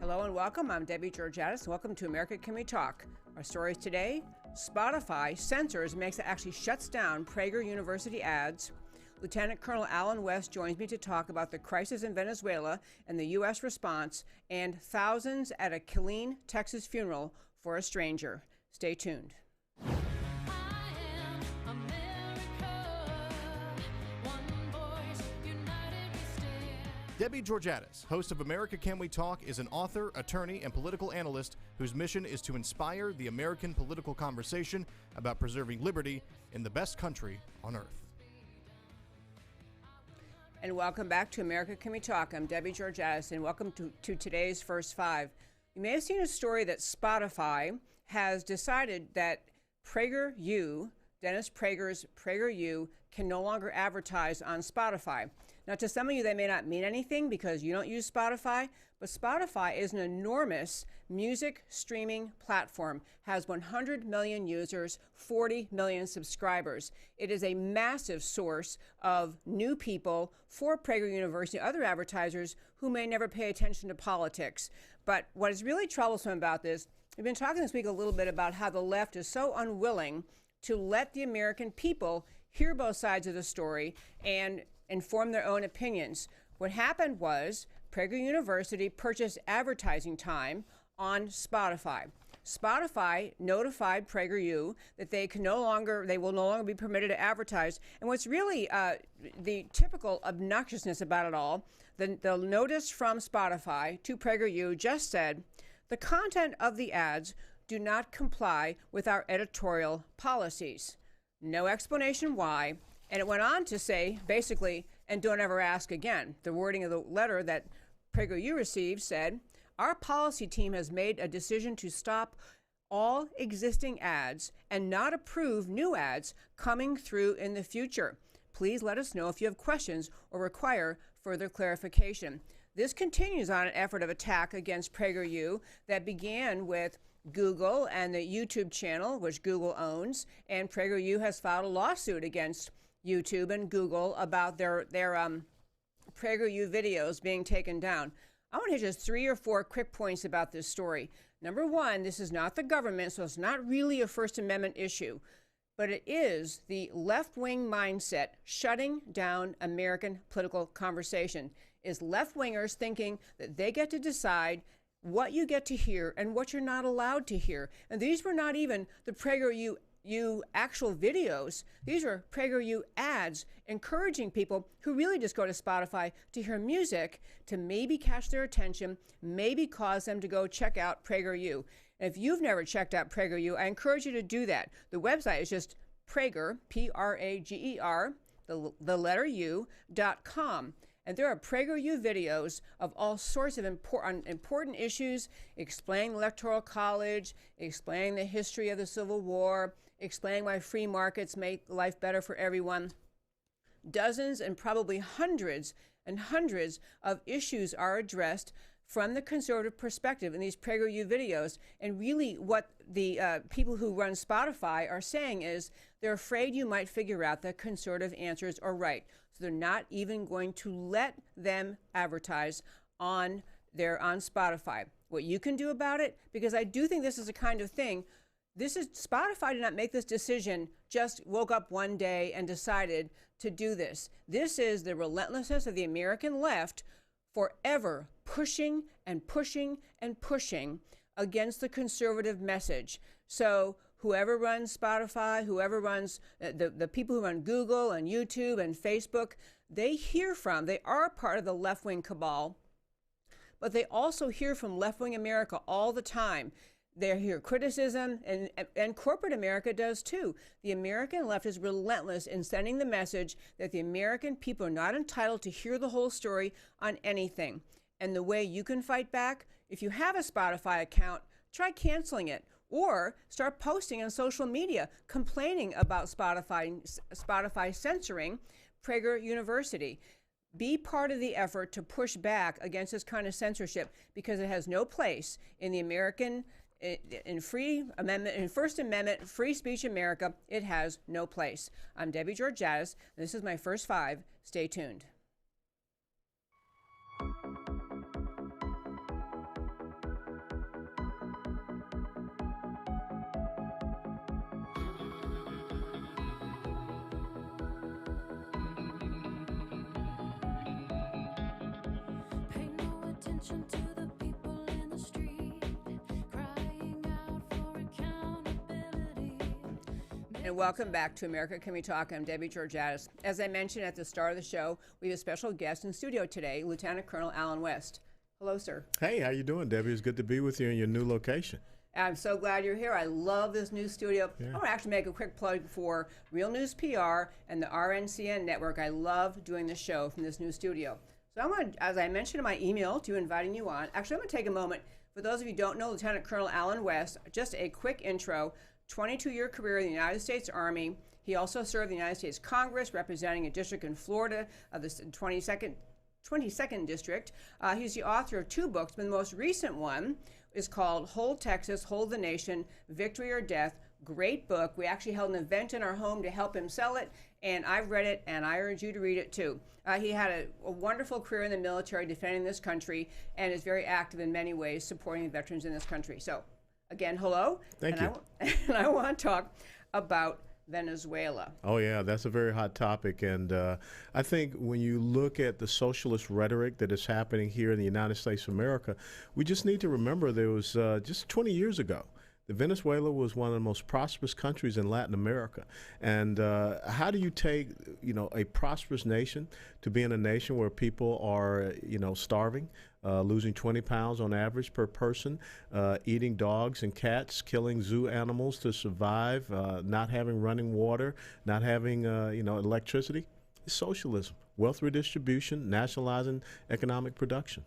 Hello and welcome. I'm Debbie Georgatos. Welcome to America Can We Talk. Our stories today: Spotify Censors makes it actually shuts down Prager University ads. Lieutenant Colonel Alan West joins me to talk about the crisis in Venezuela and the U.S. response, and thousands at a Killeen, Texas funeral for a stranger. Stay tuned. Debbie Georgatos, host of America Can We Talk, is an author, attorney, and political analyst whose mission is to inspire the American political conversation about preserving liberty in the best country on earth. And welcome back to America Can We Talk. I'm Debbie Georgatos, and welcome to today's First Five. You may have seen a story that Spotify has decided that PragerU, Dennis Prager's PragerU, can no longer advertise on Spotify. Now, to some of you, that may not mean anything because you don't use Spotify, but Spotify is an enormous music streaming platform, has 100 million users, 40 million subscribers. It is a massive source of new people for Prager University, other advertisers who may never pay attention to politics. But what is really troublesome about this, we've been talking this week a little bit about how the left is so unwilling to let the American people hear both sides of the story and inform their own opinions. What happened was Prager University purchased advertising time on Spotify. Spotify notified PragerU that they will no longer be permitted to advertise. And what's really the typical obnoxiousness about it all, the notice from Spotify to PragerU just said, the content of the ads do not comply with our editorial policies. No explanation why. And it went on to say, basically, and don't ever ask again. The wording of the letter that PragerU received said, our policy team has made a decision to stop all existing ads and not approve new ads coming through in the future. Please let us know if you have questions or require further clarification. This continues on an effort of attack against PragerU that began with Google and the YouTube channel, which Google owns, and PragerU has filed a lawsuit against YouTube and Google about their PragerU videos being taken down. I want to hit just 3 or 4 quick points about this story. Number one, this is not the government, so it's not really a First Amendment issue, but it is the left-wing mindset shutting down American political conversation. Is left-wingers thinking that they get to decide what you get to hear and what you're not allowed to hear. And these were not even the PragerU actual videos. These are PragerU ads encouraging people who really just go to Spotify to hear music to maybe catch their attention, maybe cause them to go check out PragerU. And if you've never checked out PragerU, I encourage you to do that. The website is just Prager, Prager, the letter U.com. And there are PragerU videos of all sorts of important issues, explaining the Electoral College, explaining the history of the Civil War, explaining why free markets make life better for everyone. Dozens and probably hundreds and hundreds of issues are addressed from the conservative perspective in these PragerU videos. And really what the people who run Spotify are saying is they're afraid you might figure out that conservative answers are right. So they're not even going to let them advertise on Spotify. What you can do about it, because I do think this is a kind of thing, Spotify did not make this decision, just woke up one day and decided to do this. This is the relentlessness of the American left forever pushing and pushing and pushing against the conservative message. So whoever runs Spotify, whoever runs the people who run Google and YouTube and Facebook, they are part of the left-wing cabal, but they also hear from left-wing America all the time. They hear criticism, and corporate America does too. The American left is relentless in sending the message that the American people are not entitled to hear the whole story on anything. And the way you can fight back, if you have a Spotify account, try canceling it. Or start posting on social media complaining about Spotify censoring Prager University. Be part of the effort to push back against this kind of censorship, because it has no place in the American in First Amendment free speech America. It has no place. I'm Debbie Georgatos, and this is my First Five. Stay tuned. attention to the people in the street, crying out for accountability. And welcome back to America Can We Talk? I'm Debbie Georgatos. As I mentioned at the start of the show, we have a special guest in studio today, Lieutenant Colonel Alan West. Hello, sir. Hey, how you doing, Debbie? It's good to be with you in your new location. I'm so glad you're here. I love this new studio. Yeah. I want to actually make a quick plug for Real News PR and the RNCN network. I love doing the show from this new studio. So I want to, as I mentioned in my email to inviting you on, actually I'm going to take a moment. For those of you who don't know Lieutenant Colonel Alan West, just a quick intro, 22-year career in the United States Army. He also served in the United States Congress, representing a district in Florida of the 22nd District. He's the author of 2 books, but the most recent one is called Hold Texas, Hold the Nation, Victory or Death. Great book. We actually held an event in our home to help him sell it, and I've read it, and I urge you to read it too. He had a wonderful career in the military defending this country and is very active in many ways supporting the veterans in this country. So, again, hello. Thank you. And I want to talk about Venezuela. Oh, yeah, that's a very hot topic. And I think when you look at the socialist rhetoric that is happening here in the United States of America, we just need to remember there was just 20 years ago, Venezuela was one of the most prosperous countries in Latin America. And how do you take, a prosperous nation to being a nation where people are, starving, losing 20 pounds on average per person, eating dogs and cats, killing zoo animals to survive, not having running water, not having, electricity? It's socialism, wealth redistribution, nationalizing economic production.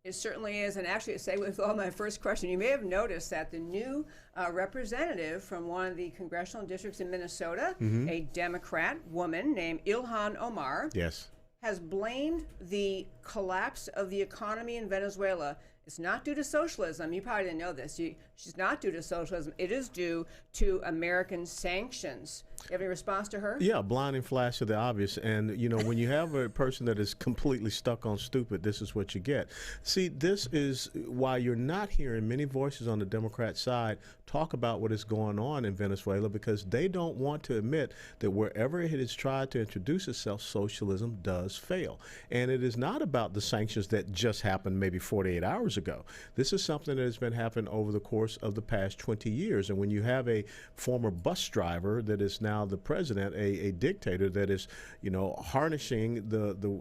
It certainly is, and actually, to say with all my first question, you may have noticed that the new representative from one of the congressional districts in Minnesota, a Democrat woman named Ilhan Omar, Yes. has blamed the collapse of the economy in Venezuela. It's not due to socialism. You probably didn't know this. She's not due to socialism. It is due to American sanctions. You have any response to her? Yeah, blinding flash of the obvious. And, when you have a person that is completely stuck on stupid, this is what you get. See, this is why you're not hearing many voices on the Democrat side talk about what is going on in Venezuela, because they don't want to admit that wherever it has tried to introduce itself, socialism does fail. And it is not about the sanctions that just happened maybe 48 hours ago. This is something that has been happening over the course of the past 20 years. And when you have a former bus driver that is now the president, a dictator that is, harnessing the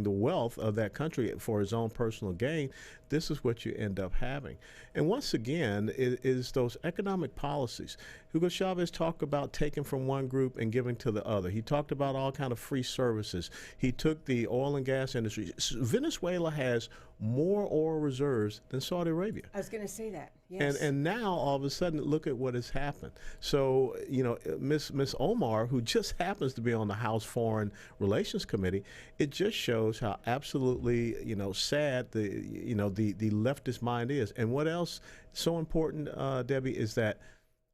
wealth of that country for his own personal gain, this is what you end up having. And once again, it is those economic policies. Hugo Chavez talked about taking from one group and giving to the other. He talked about all kind of free services. He took the oil and gas industry. Venezuela has more oil reserves than Saudi Arabia. I was going to say that. Yes. And now all of a sudden, look at what has happened. So, Miss Omar, who just happens to be on the House Foreign Relations Committee, it just shows how absolutely, sad the leftist mind is. And what else so important, Debbie, is that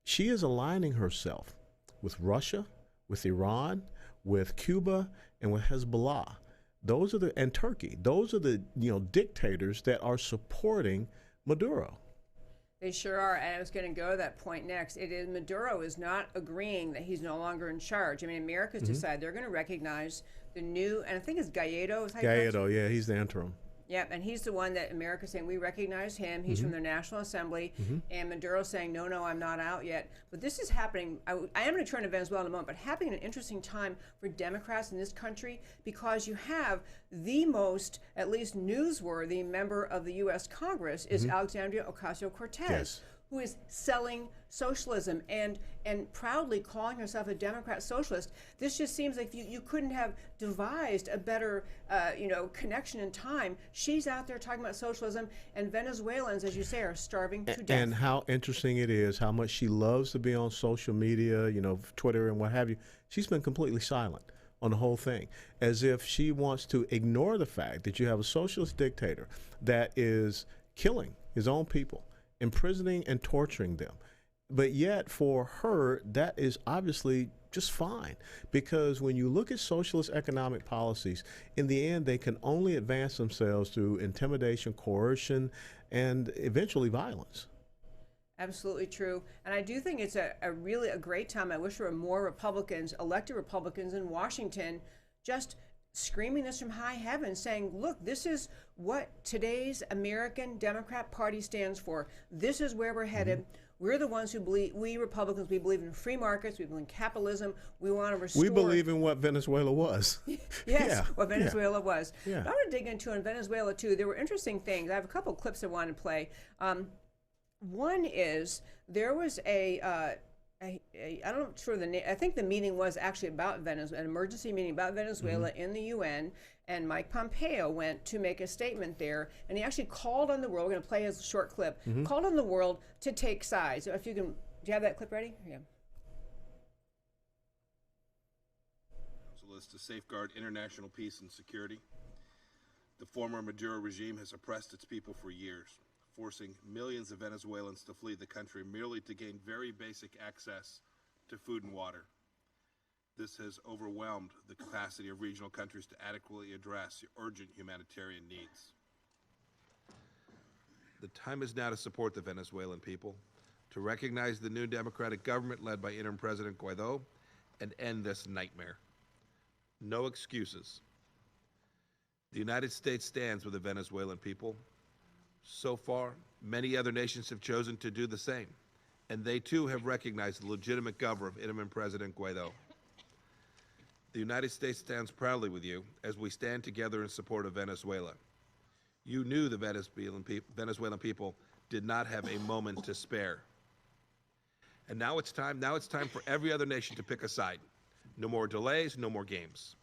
she is aligning herself with Russia, with Iran, with Cuba, and with Hezbollah. And Turkey. Those are the dictators that are supporting Maduro. They sure are, and I was going to go to that point next. Maduro is not agreeing that he's no longer in charge. I mean, America's decided they're going to recognize the new, and I think it's Gallardo. Gallardo, yeah, he's the interim. Yeah, and he's the one that America's saying, we recognize him. He's from their National Assembly. And Maduro's saying, no, I'm not out yet. But this is happening. I am going to turn to Venezuela in a moment, but happening at an interesting time for Democrats in this country, because you have the most, at least newsworthy member of the U.S. Congress is Alexandria Ocasio-Cortez. Yes. Who is selling socialism and proudly calling herself a Democrat socialist. This just seems like you couldn't have devised a better connection in time. She's out there talking about socialism, and Venezuelans, as you say, are starving to death. And how interesting it is how much she loves to be on social media, Twitter and what have you. She's been completely silent on the whole thing, as if she wants to ignore the fact that you have a socialist dictator that is killing his own people, imprisoning and torturing them. But yet for her, that is obviously just fine, because when you look at socialist economic policies, in the end, they can only advance themselves through intimidation, coercion, and eventually violence. Absolutely true. And I do think it's really a great time. I wish there were more Republicans, elected Republicans in Washington, just screaming this from high heaven, saying, look, this is what today's American Democrat Party stands for. This is where we're headed. We're the ones who believe, we Republicans, we believe in free markets, we believe in capitalism, we want to restore. We believe in what Venezuela was. Yes, what Venezuela was. Yeah. But I want to dig into in Venezuela, too. There were interesting things. I have a couple of clips I want to play. One is there was I don't know for the name. I think the meeting was actually about Venezuela, an emergency meeting about Venezuela in the UN. And Mike Pompeo went to make a statement there, and he actually called on the world. We're going to play his short clip. Called on the world to take sides. So if you can, do you have that clip ready? Yeah. Council is to safeguard international peace and security. The former Maduro regime has oppressed its people for years, forcing millions of Venezuelans to flee the country merely to gain very basic access to food and water. This has overwhelmed the capacity of regional countries to adequately address urgent humanitarian needs. The time is now to support the Venezuelan people, to recognize the new democratic government led by interim President Guaido, and end this nightmare. No excuses. The United States stands with the Venezuelan people. So far, many other nations have chosen to do the same, and they too have recognized the legitimate government of interim President Guaido. The United States stands proudly with you as we stand together in support of Venezuela. You knew the Venezuelan people did not have a moment to spare. And now it's time for every other nation to pick a side. No more delays, no more games.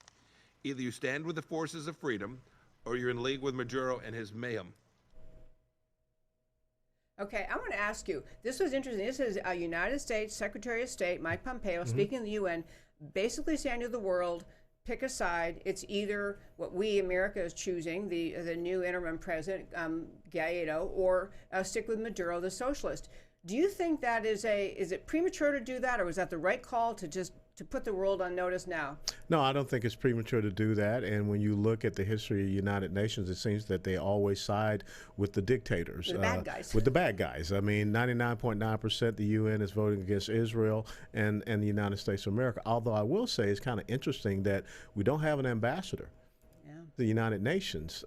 Either you stand with the forces of freedom, or you're in league with Maduro and his mayhem. Okay, I want to ask you, this was interesting. This is a United States Secretary of State, Mike Pompeo, speaking in the UN, basically saying to the world, pick a side. It's either what we, America, is choosing, the new interim president, Guaido, or stick with Maduro, the socialist. Do you think that is it premature to do that, or was that the right call to put the world on notice now? No, I don't think it's premature to do that. And when you look at the history of the United Nations, it seems that they always side with the dictators. The bad guys. With the bad guys. I mean, 99.9% the UN is voting against Israel and the United States of America. Although I will say it's kind of interesting that we don't have an ambassador. The United Nations.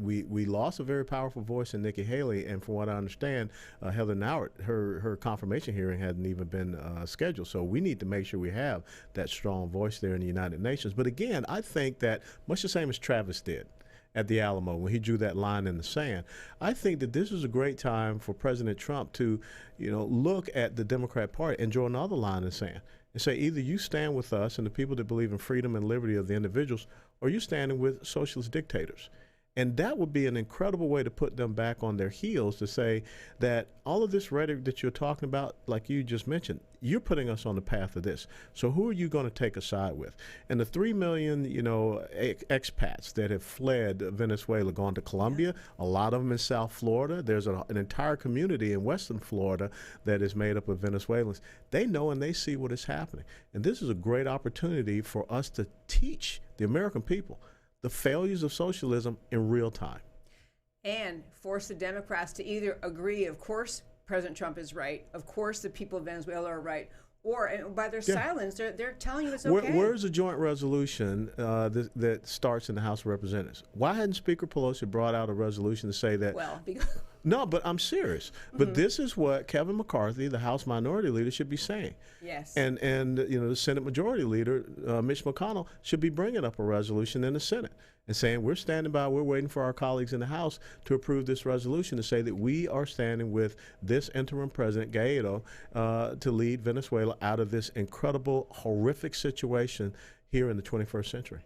We lost a very powerful voice in Nikki Haley, and from what I understand, Heather Nauert, her confirmation hearing hadn't even been scheduled. So we need to make sure we have that strong voice there in the United Nations. But again, I think that much the same as Travis did at the Alamo when he drew that line in the sand, I think that this is a great time for President Trump to, look at the Democrat Party and draw another line in the sand and say either you stand with us and the people that believe in freedom and liberty of the individuals, or you're standing with socialist dictators. And that would be an incredible way to put them back on their heels, to say that all of this rhetoric that you're talking about, like you just mentioned, you're putting us on the path of this. So who are you going to take a side with? And the 3 million, expats that have fled Venezuela, gone to Colombia, a lot of them in South Florida. There's an entire community in Western Florida that is made up of Venezuelans. They know and they see what is happening. And this is a great opportunity for us to teach the American people the failures of socialism in real time. And force the Democrats to either agree, of course, President Trump is right, of course the people of Venezuela are right, or by their silence, they're telling you it's okay. Where's a joint resolution that starts in the House of Representatives? Why hadn't Speaker Pelosi brought out a resolution to say that? Well, because no, but I'm serious. But this is what Kevin McCarthy, the House Minority Leader, should be saying. Yes. And the Senate Majority Leader, Mitch McConnell, should be bringing up a resolution in the Senate and saying we're standing by, we're waiting for our colleagues in the House to approve this resolution to say that we are standing with this interim president, Guaido, to lead Venezuela out of this incredible, horrific situation here in the 21st century.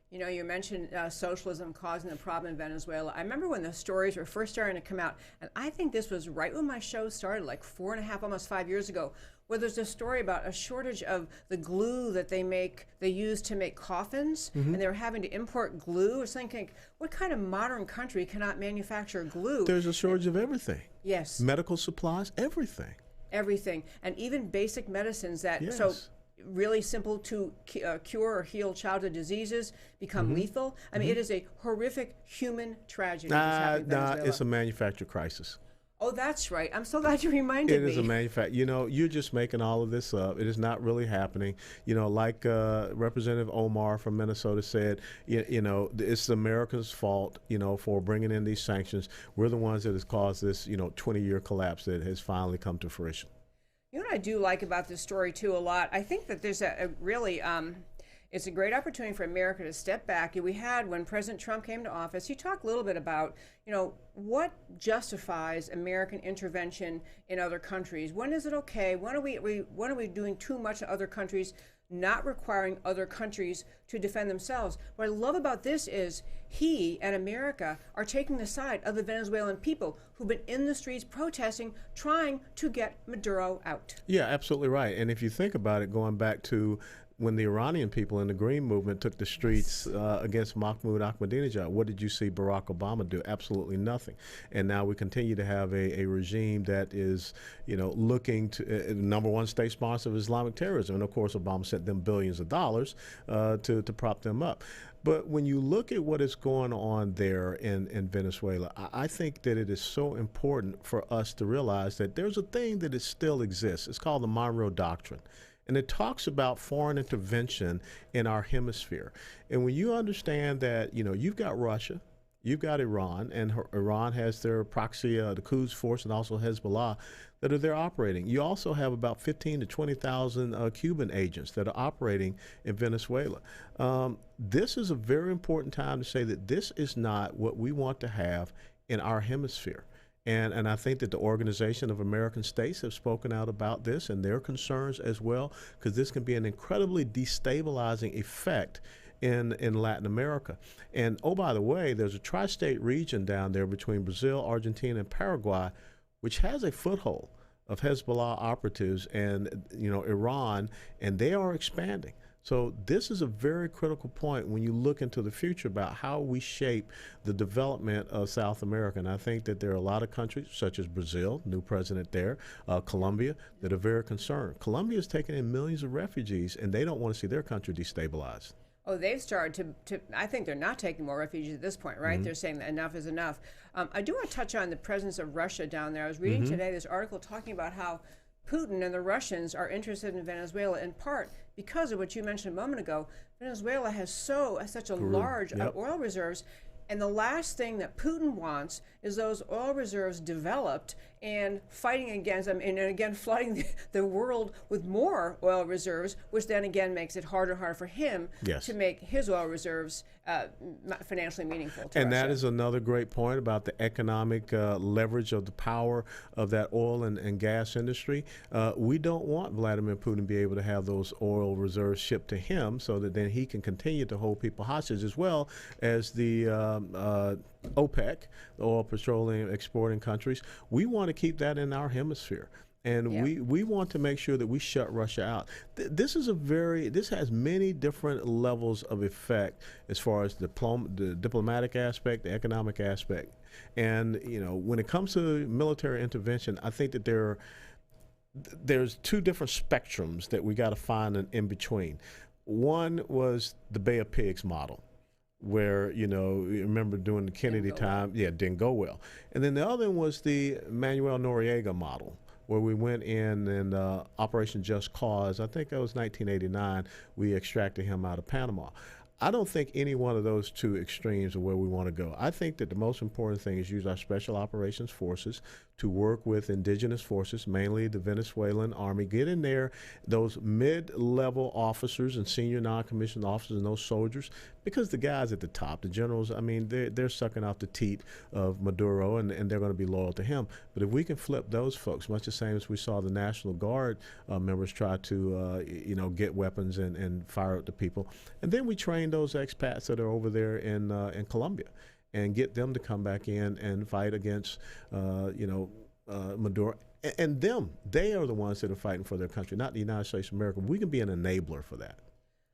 You mentioned socialism causing the problem in Venezuela. I remember when the stories were first starting to come out, and I think this was right when my show started, like 4.5, almost 5 years ago, where there's a story about a shortage of the glue that they use to make coffins, and they were having to import glue. It's thinking, what kind of modern country cannot manufacture glue? There's a shortage of everything. Yes. Medical supplies, everything. Everything, and even basic medicines that Yes. so really simple to cure or heal childhood diseases become lethal. I mean, it is a horrific human tragedy. Nah, it's a manufactured crisis. Oh, that's right. I'm so glad you reminded me. It is a manufacturer. You know, you're just making all of this up. It is not really happening. You know, like Representative Omar from Minnesota said, you know, it's the Americans' fault, you know, for bringing in these sanctions. We're the ones that has caused this, you know, 20-year collapse that has finally come to fruition. You know what I do like about this story, too, a lot? I think that there's a really, it's a great opportunity for America to step back. We had, when President Trump came to office, he talked a little bit about, you know, what justifies American intervention in other countries? When is it okay? When are we doing too much in other countries, not requiring other countries to defend themselves? What I love about this is he and America are taking the side of the Venezuelan people who've been in the streets protesting, trying to get Maduro out. Yeah, absolutely right. And if you think about it, going back to when the Iranian people in the Green Movement took the streets against Mahmoud Ahmadinejad, what did you see Barack Obama do? Absolutely nothing. And now we continue to have a regime that is, you know, looking to number one state sponsor of Islamic terrorism. And of course, Obama sent them billions of dollars to prop them up. But when you look at what is going on there in Venezuela, I think that it is so important for us to realize that there's a thing that still exists. It's called the Monroe Doctrine. And it talks about foreign intervention in our hemisphere. And when you understand that, you know, you've got Russia, you've got Iran, and Iran has their proxy, the Quds Force, and also Hezbollah that are there operating. You also have about 15 to 20,000 Cuban agents that are operating in Venezuela. This is a very important time to say that this is not what we want to have in our hemisphere. And I think that the Organization of American States have spoken out about this and their concerns as well, because this can be an incredibly destabilizing effect in Latin America. And oh, by the way, there's a tri-state region down there between Brazil, Argentina, and Paraguay, which has a foothold of Hezbollah operatives and, you know, Iran, and they are expanding. So this is a very critical point when you look into the future about how we shape the development of South America. And I think that there are a lot of countries, such as Brazil, new president there, Colombia, that are very concerned. Colombia is taking in millions of refugees, and they don't want to see their country destabilized. Oh, they've started to I think they're not taking more refugees at this point, right? They're saying that enough is enough. I do want to touch on the presence of Russia down there. I was reading today this article talking about how Putin and the Russians are interested in Venezuela in part because of what you mentioned a moment ago. Venezuela has such a large oil reserves, and the last thing that Putin wants is those oil reserves developed and fighting against them, and again flooding the world with more oil reserves, which then again makes it harder and harder for him to make his oil reserves financially meaningful to And Russia. that is another great point about the economic leverage of the power of that oil and gas industry. We don't want Vladimir Putin to be able to have those oil reserves shipped to him so that then he can continue to hold people hostage, as well as the OPEC, the oil petroleum exporting countries. We want to keep that in our hemisphere. And we want to make sure that we shut Russia out. This has many different levels of effect as far as the diplomatic aspect, the economic aspect. And, you know, when it comes to military intervention, I think that there's two different spectrums that we got to find an in between. One was the Bay of Pigs model, where, you know, you remember during the Kennedy time, didn't go well. And then the other one was the Manuel Noriega model, where we went in and Operation Just Cause, I think that was 1989, we extracted him out of Panama. I don't think any one of those two extremes are where we want to go. I think that the most important thing is use our special operations forces to work with indigenous forces, mainly the Venezuelan army. Get in there, those mid-level officers and senior non-commissioned officers and those soldiers, because the guys at the top, the generals, I mean, they're sucking out the teat of Maduro, and they're going to be loyal to him. But if we can flip those folks, much the same as we saw the National Guard members try to, you know, get weapons and fire at the people, and then we train those expats that are over there in Colombia, and get them to come back in and fight against, you know, Maduro. And they are the ones that are fighting for their country, not the United States of America. We can be an enabler for that.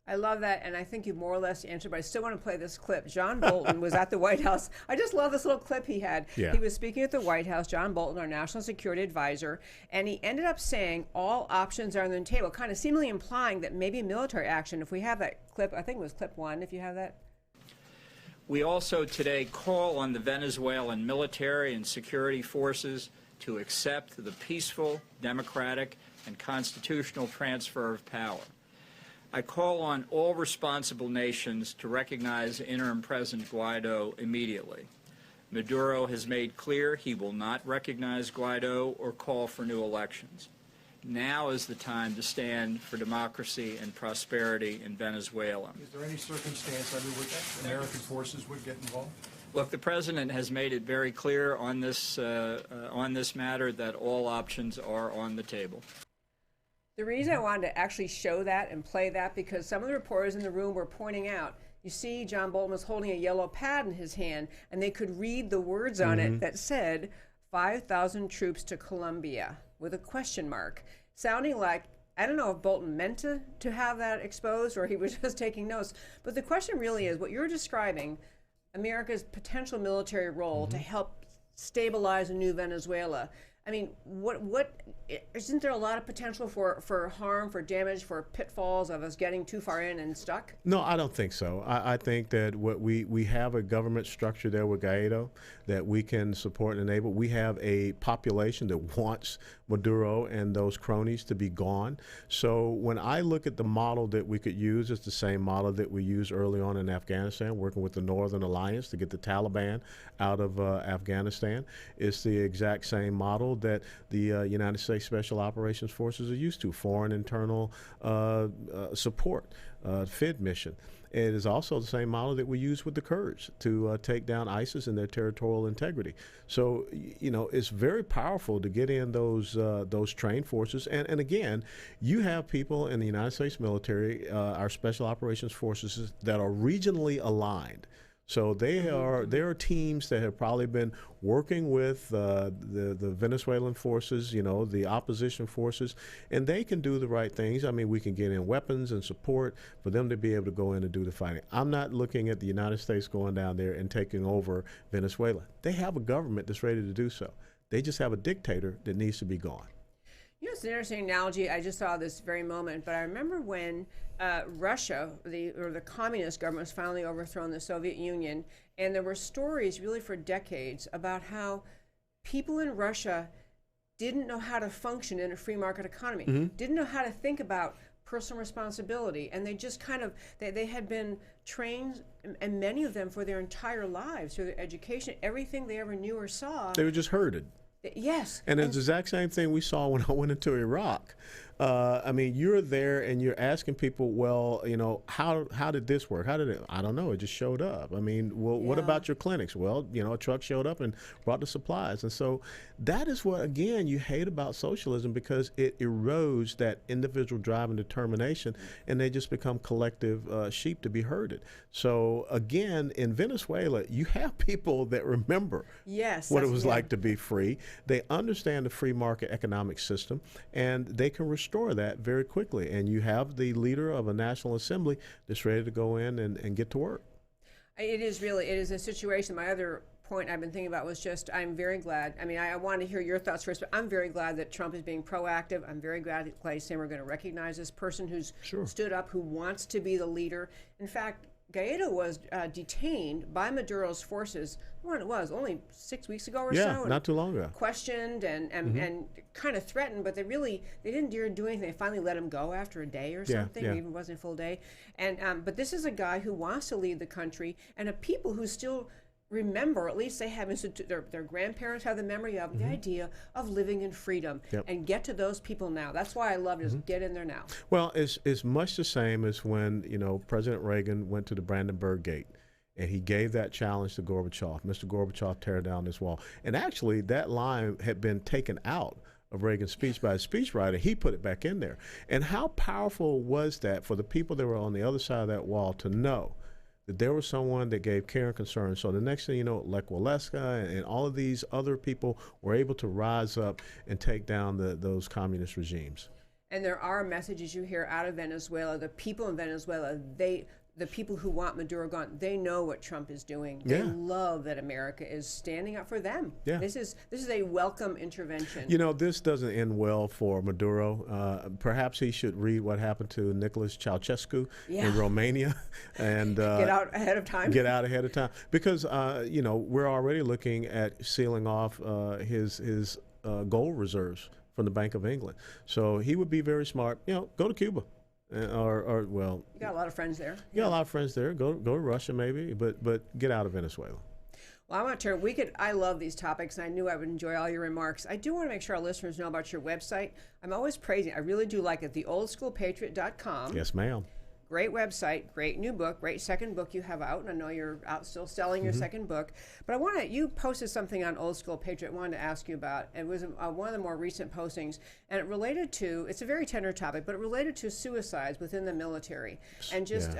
I love that, and I think you more or less answered, but I still want to play this clip. John Bolton was at the White House. I just love this little clip he had. Yeah. He was speaking at the White House, John Bolton, our national security advisor, and he ended up saying all options are on the table, kind of seemingly implying that maybe military action. If we have that clip, I think it was clip 1, if you have that. We also today call on the Venezuelan military and security forces to accept the peaceful, democratic, and constitutional transfer of power. I call on all responsible nations to recognize interim President Guaido immediately. Maduro has made clear he will not recognize Guaido or call for new elections. Now is the time to stand for democracy and prosperity in Venezuela. Is there any circumstance under which American forces would get involved? Look, the president has made it very clear on this matter that all options are on the table. The reason I wanted to actually show that and play that, because some of the reporters in the room were pointing out, you see John Bolton was holding a yellow pad in his hand, and they could read the words on it that said 5,000 troops to Colombia with a question mark, sounding like, I don't know if Bolton meant to have that exposed or he was just taking notes. But the question really is what you're describing, America's potential military role to help stabilize a new Venezuela. I mean, what isn't there a lot of potential for harm, for damage, for pitfalls of us getting too far in and stuck? No, I don't think so. I think that what we have a government structure there with Guaido that we can support and enable. We have a population that wants Maduro and those cronies to be gone. So when I look at the model that we could use, it's the same model that we used early on in Afghanistan, working with the Northern Alliance to get the Taliban out of Afghanistan. It's the exact same model that the United States Special Operations Forces are used to, foreign internal support, FID mission. It is also the same model that we use with the Kurds to take down ISIS and their territorial integrity. So, you know, it's very powerful to get in those trained forces. And again, you have people in the United States military, our Special Operations Forces, that are regionally aligned. So there are teams that have probably been working with the Venezuelan forces, you know, the opposition forces, and they can do the right things. I mean, we can get in weapons and support for them to be able to go in and do the fighting. I'm not looking at the United States going down there and taking over Venezuela. They have a government that's ready to do so. They just have a dictator that needs to be gone. You know, it's an interesting analogy. I just saw this very moment, but I remember when Russia, the communist government, was finally overthrown in the Soviet Union, and there were stories really for decades about how people in Russia didn't know how to function in a free market economy, didn't know how to think about personal responsibility, and they just kind of, they had been trained, and many of them for their entire lives, through their education, everything they ever knew or saw. They were just herded. Yes. And it's the exact same thing we saw when I went into Iraq. I mean, you're there and you're asking people, well, you know, how did this work? How did it? I don't know. It just showed up. I mean, well, what about your clinics? Well, you know, a truck showed up and brought the supplies. And so that is what, again, you hate about socialism, because it erodes that individual drive and determination, and they just become collective sheep to be herded. So, again, in Venezuela, you have people that remember what it was like to be free. They understand the free market economic system, and they can restore that very quickly. And you have the leader of a National Assembly that's ready to go in and get to work. It is a situation. My other point I've been thinking about was just, I'm very glad. I mean, I want to hear your thoughts first, but I'm very glad that Trump is being proactive. I'm very glad he's saying we're going to recognize this person who's stood up, who wants to be the leader. In fact, Guaido was detained by Maduro's forces, when it was, only 6 weeks ago or so. Yeah, not too long ago. Questioned and kind of threatened, but they didn't dare do anything. They finally let him go after a day or something. It even wasn't a full day. And but this is a guy who wants to lead the country, and a people who still remember, at least they have their grandparents have the memory of the idea of living in freedom, and get to those people now. That's why I love it, is get in there now. Well, it's much the same as when, you know, President Reagan went to the Brandenburg Gate, and he gave that challenge to Gorbachev. Mr. Gorbachev, tear down this wall. And actually, that line had been taken out of Reagan's speech by a speechwriter. He put it back in there. And how powerful was that for the people that were on the other side of that wall to know that there was someone that gave care and concern? So the next thing you know, Lech Walesa and all of these other people were able to rise up and take down those communist regimes. And there are messages you hear out of Venezuela. The people in Venezuela, the people who want Maduro gone, they know what Trump is doing. They love that America is standing up for them. This is a welcome intervention. You know, this doesn't end well for Maduro. Perhaps he should read what happened to Nicholas Ceausescu in Romania and get out ahead of time. Get out ahead of time, because you know, we're already looking at sealing off his gold reserves from the Bank of England. So he would be very smart. Go to Cuba. Or well, You got a lot of friends there. you got a lot of friends there. Go to Russia maybe, but get out of Venezuela. Well, I want to turn. I love these topics, and I knew I would enjoy all your remarks. I do want to make sure our listeners know about your website. I'm always praising. I really do like it. TheOldSchoolPatriot.com. Yes, ma'am. Great website, great new book, great second book you have out, and I know you're out still selling your second book. But you posted something on Old School Patriot I wanted to ask you about. It was one of the more recent postings, and it related to, it's a very tender topic, but it related to suicides within the military, and just,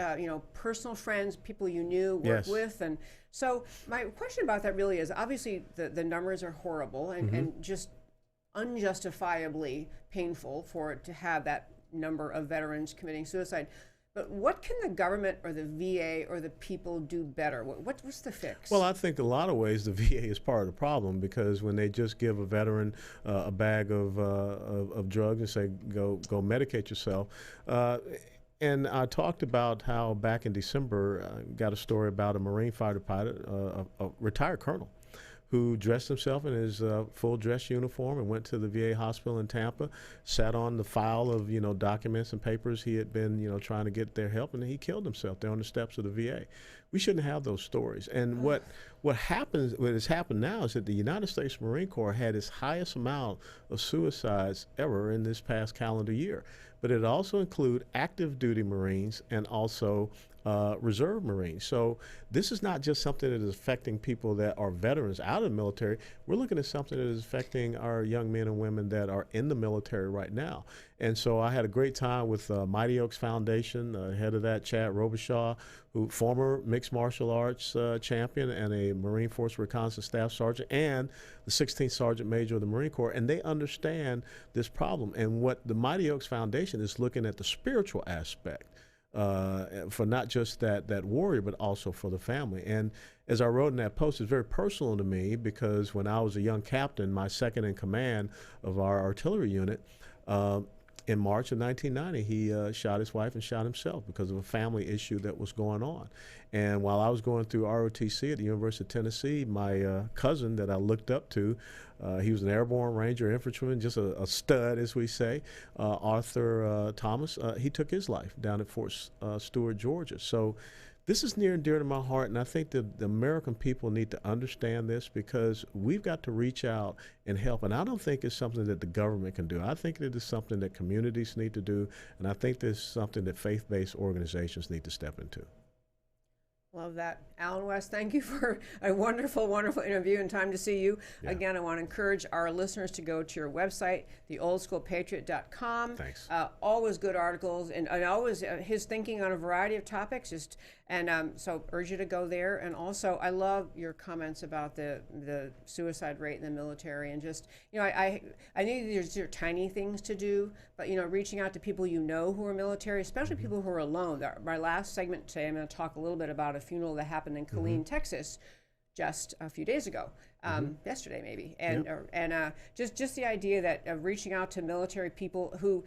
personal friends, people you knew, worked with. And so my question about that really is, obviously the numbers are horrible and just unjustifiably painful for it to have that number of veterans committing suicide. But what can the government or the VA or the people do better? What's the fix? Well, I think a lot of ways the VA is part of the problem, because when they just give a veteran a bag of drugs and say, go medicate yourself. And I talked about how back in December, I got a story about a Marine fighter pilot, a retired colonel, who dressed himself in his full dress uniform and went to the VA hospital in Tampa, sat on the file of documents and papers he had been trying to get their help, and he killed himself there on the steps of the VA. We shouldn't have those stories. And what has happened now is that the United States Marine Corps had its highest amount of suicides ever in this past calendar year. But it also include active duty Marines and also reserve Marines. So this is not just something that is affecting people that are veterans out of the military. We're looking at something that is affecting our young men and women that are in the military right now. And so I had a great time with Mighty Oaks Foundation, head of that, Chad Robichaud, who former mixed martial arts champion and a Marine Force Reconnaissance Staff Sergeant and the 16th Sergeant Major of the Marine Corps. And they understand this problem. And what the Mighty Oaks Foundation is looking at the spiritual aspect for not just that warrior, but also for the family. And as I wrote in that post, it's very personal to me, because when I was a young captain, my second in command of our artillery unit, in March of 1990, he shot his wife and shot himself because of a family issue that was going on. And while I was going through ROTC at the University of Tennessee, my cousin that I looked up to, he was an airborne ranger infantryman, just a stud, as we say, Arthur Thomas, he took his life down at Fort Stewart, Georgia. So this is near and dear to my heart, and I think that the American people need to understand this, because we've got to reach out and help. And I don't think it's something that the government can do. I think it is something that communities need to do, and I think there's something that faith-based organizations need to step into. Love that. Alan West, thank you for a wonderful, wonderful interview and time to see you. Yeah. Again, I want to encourage our listeners to go to your website, theoldschoolpatriot.com. Thanks. Always good articles, and always his thinking on a variety of topics. So urge you to go there. And also, I love your comments about the suicide rate in the military. And just, I know these are tiny things to do, but, reaching out to people who are military, especially people who are alone. My last segment today, I'm going to talk a little bit about a funeral that happened in Killeen, Texas, just a few days ago, yesterday maybe, and just the idea that of reaching out to military people who,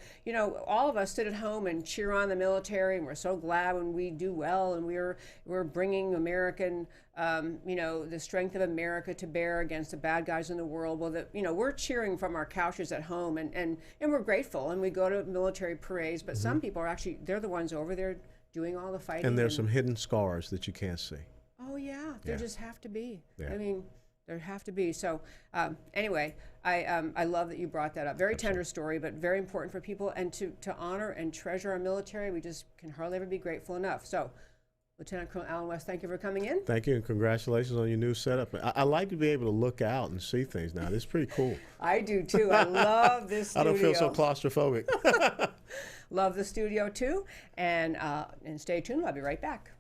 all of us sit at home and cheer on the military, and we're so glad when we do well, and we're bringing American, the strength of America to bear against the bad guys in the world. Well, we're cheering from our couches at home, and we're grateful, and we go to military parades, but some people are actually, they're the ones over there doing all the fighting. And there's some hidden scars that you can't see. Oh, yeah. There just have to be. Yeah. I mean, there have to be. So anyway, I love that you brought that up. Very tender story, but very important for people. And to honor and treasure our military, we just can hardly ever be grateful enough. So, Lieutenant Colonel Alan West, thank you for coming in. Thank you, and congratulations on your new setup. I like to be able to look out and see things now. It's pretty cool. I do, too. I love this studio. I don't feel so claustrophobic. Love the studio, too. And stay tuned. I'll be right back.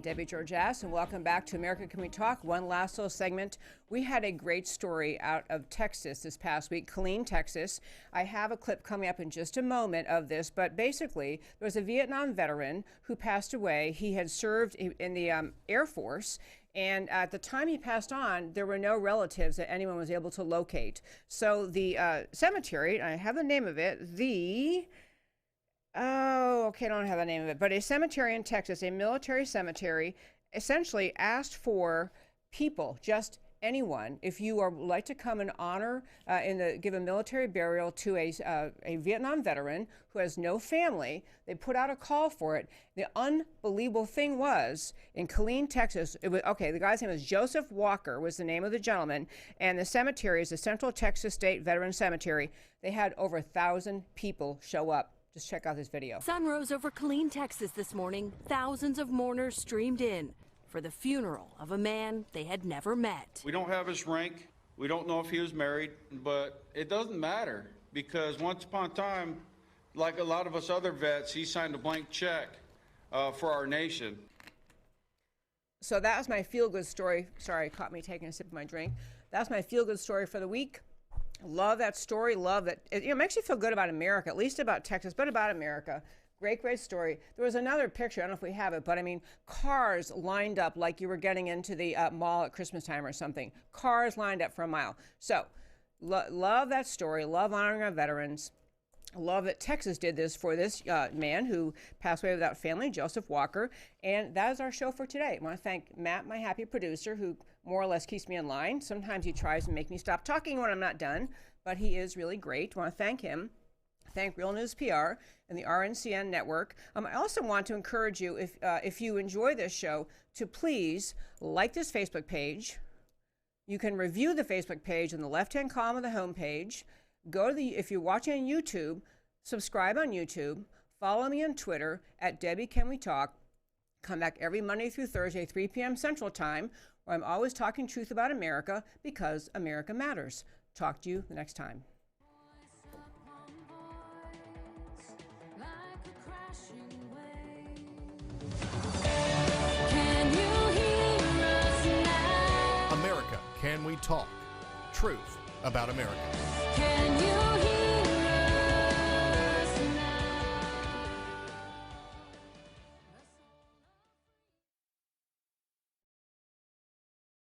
Debbie Georges, and welcome back to America Can We Talk. One last little segment. We had a great story out of Texas this past week, Killeen, Texas. I have a clip coming up in just a moment of this, but basically, there was a Vietnam veteran who passed away. He had served in the Air Force, and at the time he passed on, there were no relatives that anyone was able to locate. So the cemetery, I have the name of it, I don't have the name of it, but a cemetery in Texas, a military cemetery, essentially asked for people, just anyone, if you would like to come and honor give a military burial to a Vietnam veteran who has no family. They put out a call for it. The unbelievable thing was, in Killeen, Texas, the guy's name was Joseph Walker, was the name of the gentleman, and the cemetery is the Central Texas State Veteran Cemetery. They had over 1,000 people show up. Just check out this video. Sun rose over Killeen, Texas this morning. Thousands of mourners streamed in for the funeral of a man they had never met. We don't have his rank. We don't know if he was married, but it doesn't matter because once upon a time, like a lot of us other vets, he signed a blank check for our nation. So that was my feel-good story. Sorry, caught me taking a sip of my drink. That's my feel-good story for the week. Love that story. Love that. It makes you feel good about America, at least about Texas, but about America. Great, great story. There was another picture. I don't know if we have it, but I mean, cars lined up like you were getting into the mall at Christmas time or something. Cars lined up for a mile. So love that story. Love honoring our veterans. Love that Texas did this for this man who passed away without family, Joseph Walker. And that is our show for today. I want to thank Matt, my happy producer, who more or less keeps me in line. Sometimes he tries to make me stop talking when I'm not done, but he is really great. I want to thank him. Thank Real News PR and the RNCN network. I also want to encourage you, if you enjoy this show, to please like this Facebook page. You can review the Facebook page in the left-hand column of the homepage. If you're watching on YouTube, subscribe on YouTube. Follow me on Twitter at Debbie Can We Talk. Come back every Monday through Thursday, 3 p.m. Central Time, where I'm always talking truth about America because America matters. Talk to you the next time. America, Can We Talk? Truth about America. Can you